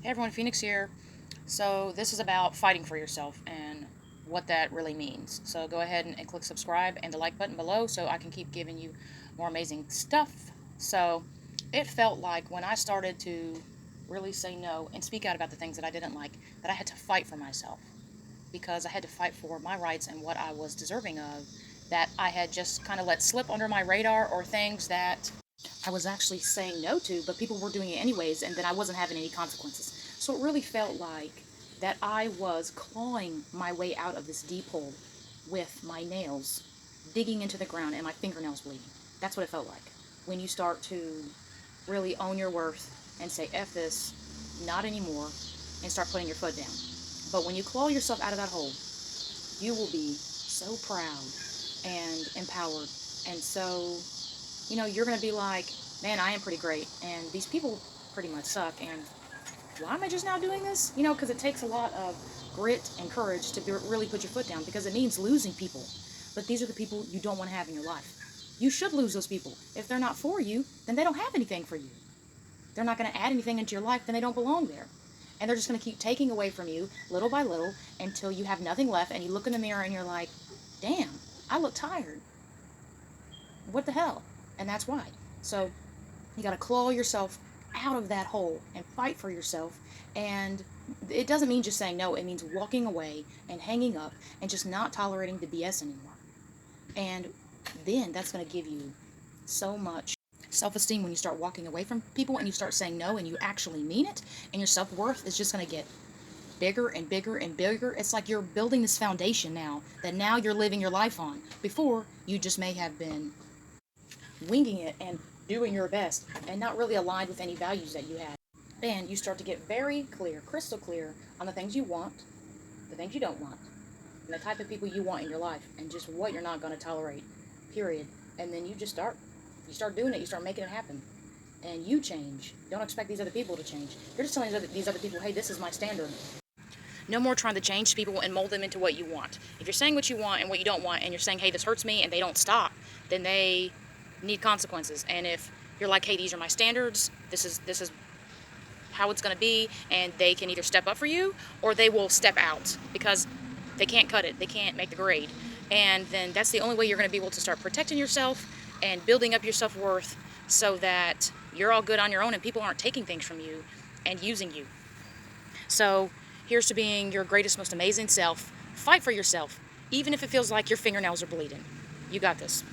Hey everyone, Phoenix here. So this is about fighting for yourself and what that really means. So go ahead and click subscribe and the like button below so I can keep giving you more amazing stuff. So it felt like when I started to really say no and speak out about the things that I didn't like, that I had to fight for myself because I had to fight for my rights and what I was deserving of, that I had just kind of let slip under my radar, or things that I was actually saying no to, but people were doing it anyways, and then I wasn't having any consequences. So it really felt like that I was clawing my way out of this deep hole with my nails digging into the ground and my fingernails bleeding. That's what it felt like. When you start to really own your worth and say, F this, not anymore, and start putting your foot down. But when you claw yourself out of that hole, you will be so proud and empowered. And so you're going to be like, man, I am pretty great, and these people pretty much suck, and why am I just now doing this? Because it takes a lot of grit and courage to really put your foot down, because it means losing people. But these are the people you don't want to have in your life. You should lose those people. If they're not for you, then they don't have anything for you. They're not going to add anything into your life, then they don't belong there. And they're just going to keep taking away from you little by little until you have nothing left, and you look in the mirror and you're like, damn, I look tired. What the hell? And that's why. So you got to claw yourself out of that hole and fight for yourself. And it doesn't mean just saying no. It means walking away and hanging up and just not tolerating the BS anymore. And then that's going to give you so much self-esteem when you start walking away from people and you start saying no and you actually mean it. And your self-worth is just going to get bigger and bigger and bigger. It's like you're building this foundation now that now you're living your life on. Before, you just may have been winging it and doing your best and not really aligned with any values that you had. Then you start to get very clear, crystal clear, on the things you want, the things you don't want, and the type of people you want in your life, and just what you're not going to tolerate, period. And then you start doing it, you start making it happen. And you change. Don't expect these other people to change. You're just telling these other people, hey, this is my standard. No more trying to change people and mold them into what you want. If you're saying what you want and what you don't want, and you're saying, hey, this hurts me, and they don't stop, then they need consequences. And if you're like, hey, these are my standards, this is how it's going to be, and they can either step up for you or they will step out because they can't cut it, they can't make the grade. And then that's the only way you're going to be able to start protecting yourself and building up your self-worth, so that you're all good on your own and people aren't taking things from you and using you. So here's to being your greatest, most amazing self. Fight for yourself, even if it feels like your fingernails are bleeding. You got this.